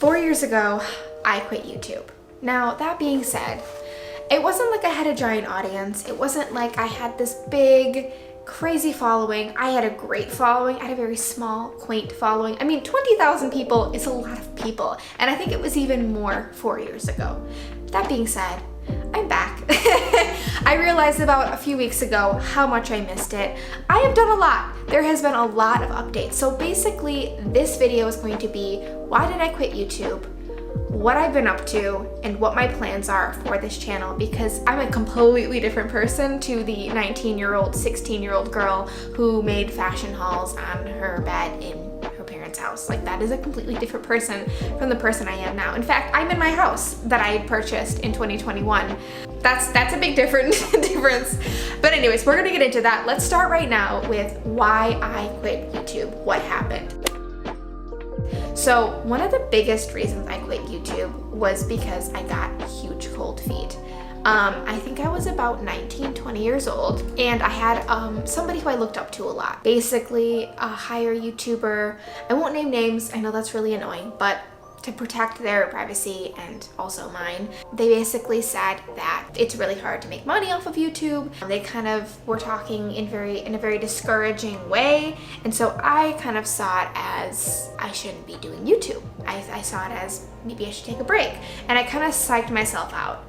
4 years ago, I quit YouTube. Now, that being said, it wasn't like I had a giant audience. It wasn't like I had this big, crazy following. I had a great following. I had a very small, quaint following. I mean, 20,000 people is a lot of people, and I think it was even more 4 years ago. That being said, I'm back. I realized about a few weeks ago how much I missed it. I have done a lot. There has been a lot of updates. So basically, this video is going to be why did I quit YouTube, what I've been up to, and what my plans are for this channel, because I'm a completely different person to the 19-year-old, 16-year-old girl who made fashion hauls on her bed in her parents' house. Like, that is a completely different person from the person I am now. In fact, I'm in my house that I purchased in 2021. That's a big difference. But anyways, we're gonna get into that. Let's start right now with why I quit YouTube, what happened. So one of the biggest reasons I quit YouTube was because I got huge cold feet. I think I was about 19, 20 years old, and I had somebody who I looked up to a lot. Basically, a higher YouTuber. I won't name names, I know that's really annoying, but to protect their privacy and also mine, they basically said that it's really hard to make money off of YouTube. They kind of were talking in a very discouraging way, and so I kind of saw it as I shouldn't be doing YouTube. I saw it as maybe I should take a break, and I kind of psyched myself out.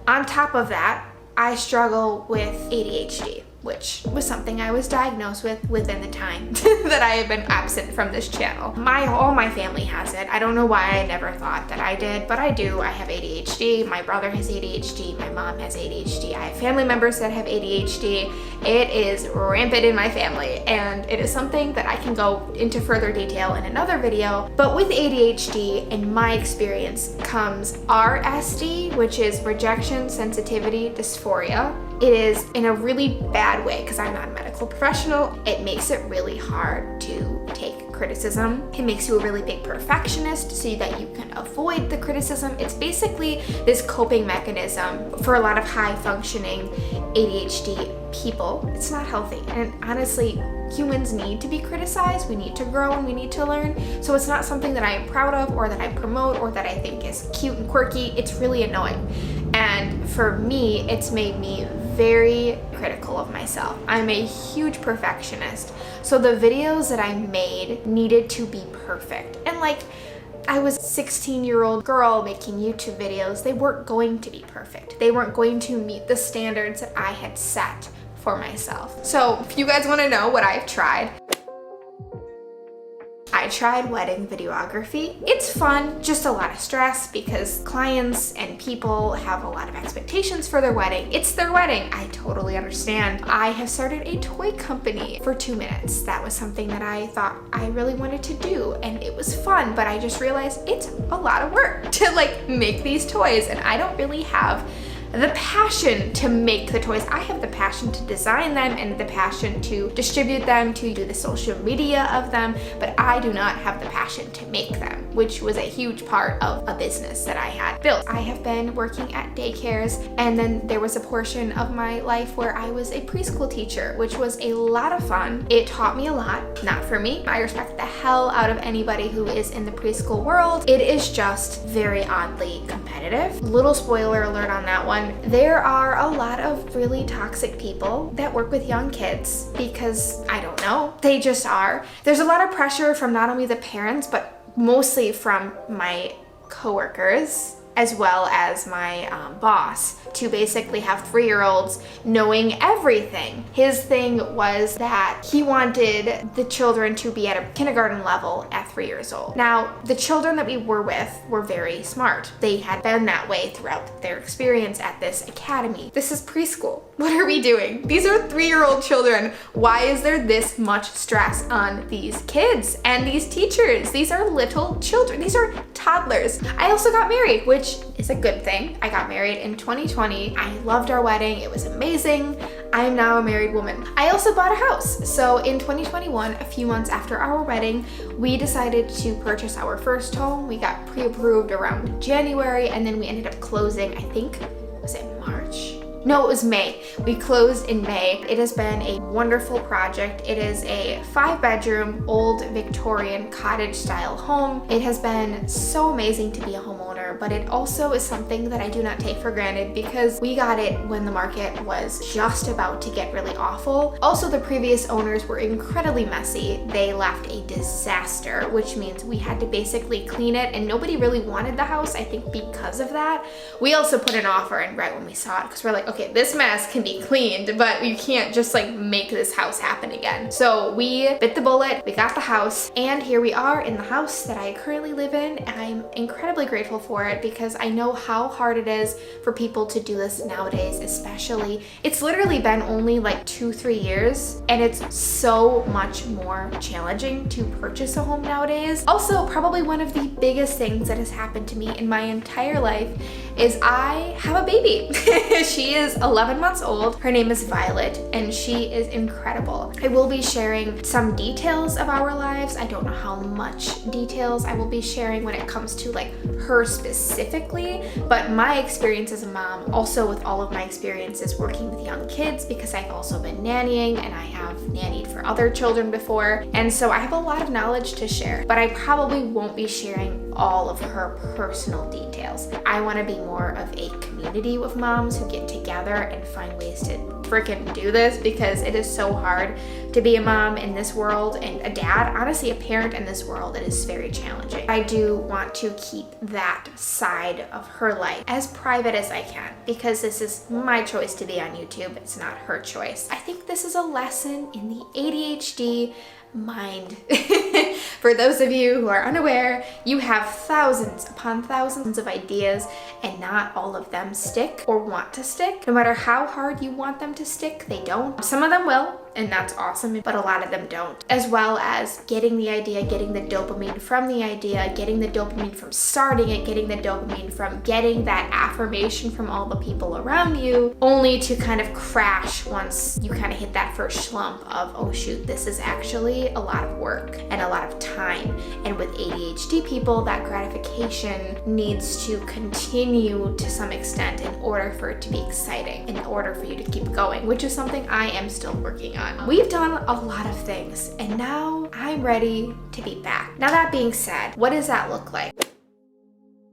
On top of that, I struggle with ADHD, which was something I was diagnosed with within the time that I have been absent from this channel. All my family has it. I don't know why I never thought that I did, but I do. I have ADHD. My brother has ADHD. My mom has ADHD. I have family members that have ADHD. It is rampant in my family, and it is something that I can go into further detail in another video. But with ADHD, in my experience, comes RSD, which is rejection sensitivity dysphoria. It is in a really bad way, because I'm not a medical professional. It makes it really hard to take criticism. It makes you a really big perfectionist so that you can avoid the criticism. It's basically this coping mechanism for a lot of high functioning ADHD people. It's not healthy, and honestly, humans need to be criticized, we need to grow, and we need to learn. So it's not something that I am proud of, or that I promote, or that I think is cute and quirky. It's really annoying. And for me, it's made me very critical of myself. I'm a huge perfectionist. So the videos that I made needed to be perfect. And like, I was a 16-year-old girl making YouTube videos. They weren't going to be perfect. They weren't going to meet the standards that I had set for myself. So if you guys want to know what I've tried, I tried wedding videography. It's fun, just a lot of stress because clients and people have a lot of expectations for their wedding. It's their wedding. I totally understand. I have started a toy company for 2 minutes. That was something that I thought I really wanted to do, and it was fun, but I just realized it's a lot of work to like make these toys, and I don't really have the passion to make the toys. I have the passion to design them and the passion to distribute them, to do the social media of them, but I do not have the passion to make them, which was a huge part of a business that I had built. I have been working at daycares, and then there was a portion of my life where I was a preschool teacher, which was a lot of fun. It taught me a lot, not for me. I respect the hell out of anybody who is in the preschool world. It is just very oddly competitive. Little spoiler alert on that one. There are a lot of really toxic people that work with young kids because, I don't know, they just are. There's a lot of pressure from not only the parents, but mostly from my coworkers, as well as my boss, to basically have 3-year-olds knowing everything. His thing was that he wanted the children to be at a kindergarten level at 3 years old. Now, the children that we were with were very smart. They had been that way throughout their experience at this academy. This is preschool. What are we doing? These are 3-year-old children. Why is there this much stress on these kids and these teachers? These are little children. These are toddlers. I also got married, which is a good thing. I got married in 2020. I loved our wedding. It was amazing. I am now a married woman. I also bought a house. So in 2021, a few months after our wedding, we decided to purchase our first home. We got pre-approved around January, and then we ended up closing, I think, was it March? No, it was May. We closed in May. It has been a wonderful project. It is a 5-bedroom, old Victorian cottage style home. It has been so amazing to be a homeowner, but it also is something that I do not take for granted because we got it when the market was just about to get really awful. Also, the previous owners were incredibly messy. They left a disaster, which means we had to basically clean it, and nobody really wanted the house, I think, because of that. We also put an offer in right when we saw it because we're like, okay, this mess can be cleaned, but you can't just like make this house happen again. So we bit the bullet, we got the house, and here we are in the house that I currently live in, and I'm incredibly grateful for it because I know how hard it is for people to do this nowadays, especially. It's literally been only like 2-3 years, and it's so much more challenging to purchase a home nowadays. Also, probably one of the biggest things that has happened to me in my entire life is I have a baby. She is 11 months old. Her name is Violet, and she is incredible. I will be sharing some details of our lives. I don't know how much details I will be sharing when it comes to like her specifically, but my experience as a mom, also with all of my experiences working with young kids, because I've also been nannying and I have nannied for other children before, and so I have a lot of knowledge to share, but I probably won't be sharing all of her personal details. I want to be more of a community with moms who get together and find ways to freaking do this because it is so hard to be a mom in this world and a dad, honestly a parent in this world. It is very challenging. I do want to keep that side of her life as private as I can because this is my choice to be on YouTube. It's not her choice. I think this is a lesson in the ADHD mind. For those of you who are unaware, you have thousands upon thousands of ideas and not all of them stick or want to stick. No matter how hard you want them to stick, they don't. Some of them will, and that's awesome, but a lot of them don't. As well as getting the idea, getting the dopamine from the idea, getting the dopamine from starting it, getting the dopamine from getting that affirmation from all the people around you, only to kind of crash once you kind of hit that first slump of, oh shoot, this is actually a lot of work and a lot of time. And with ADHD people, that gratification needs to continue to some extent in order for it to be exciting, in order for you to keep going, which is something I am still working on. We've done a lot of things, and now I'm ready to be back. Now that being said, what does that look like?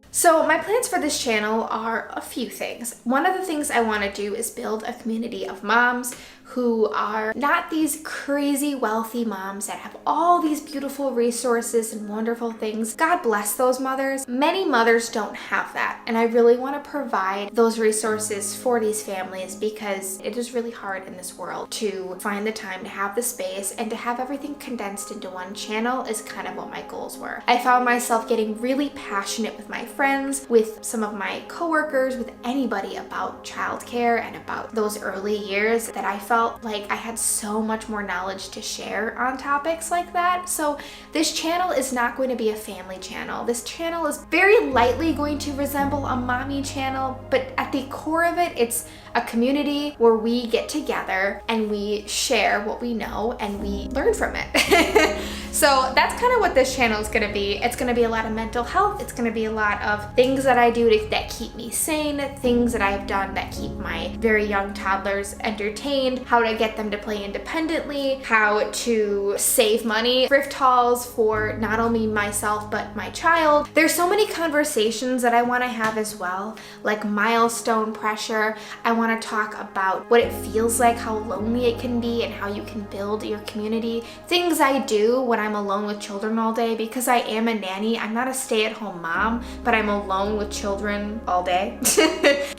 So my plans for this channel are a few things. One of the things I want to do is build a community of moms who are not these crazy wealthy moms that have all these beautiful resources and wonderful things. God bless those mothers. Many mothers don't have that, and I really want to provide those resources for these families because it is really hard in this world to find the time to have the space and to have everything condensed into one channel is kind of what my goals were. I found myself getting really passionate with my friends, with some of my coworkers, with anybody about childcare and about those early years that I felt like I had so much more knowledge to share on topics like that. So this channel is not going to be a family channel. This channel is very lightly going to resemble a mommy channel, but at the core of it, it's a community where we get together and we share what we know and we learn from it. So that's kind of what this channel is going to be. It's going to be a lot of mental health. It's going to be a lot of things that I do that keep me sane, things that I've done that keep my very young toddlers entertained, how to get them to play independently, how to save money, thrift hauls for not only myself but my child. There's so many conversations that I want to have as well, like milestone pressure. I want to talk about what it feels like, how lonely it can be, and how you can build your community. Things I do when I'm alone with children all day, because I am a nanny. I'm not a stay-at-home mom, but I'm alone with children all day.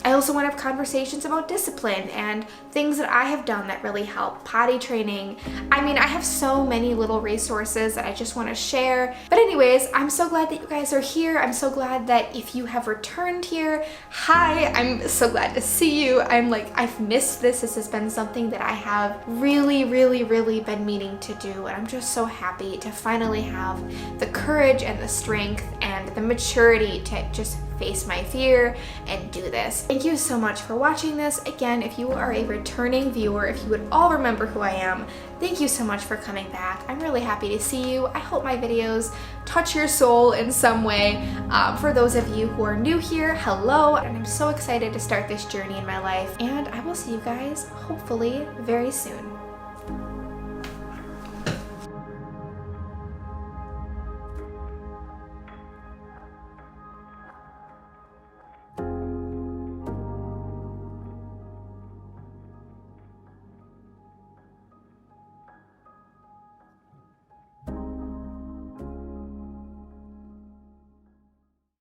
I also want to have conversations about discipline and things that I have done that really help. Potty training. I mean, I have so many little resources that I just want to share. But anyways, I'm so glad that you guys are here. I'm so glad that if you have returned here, hi, I'm so glad to see you. I've missed this. This has been something that I have really been meaning to do, and I'm just so happy happy to finally have the courage and the strength and the maturity to just face my fear and do this. Thank you so much for watching this. Again, if you are a returning viewer, if you would all remember who I am, thank you so much for coming back. I'm really happy to see you. I hope my videos touch your soul in some way. For those of you who are new here, hello, and I'm so excited to start this journey in my life, and I will see you guys hopefully very soon.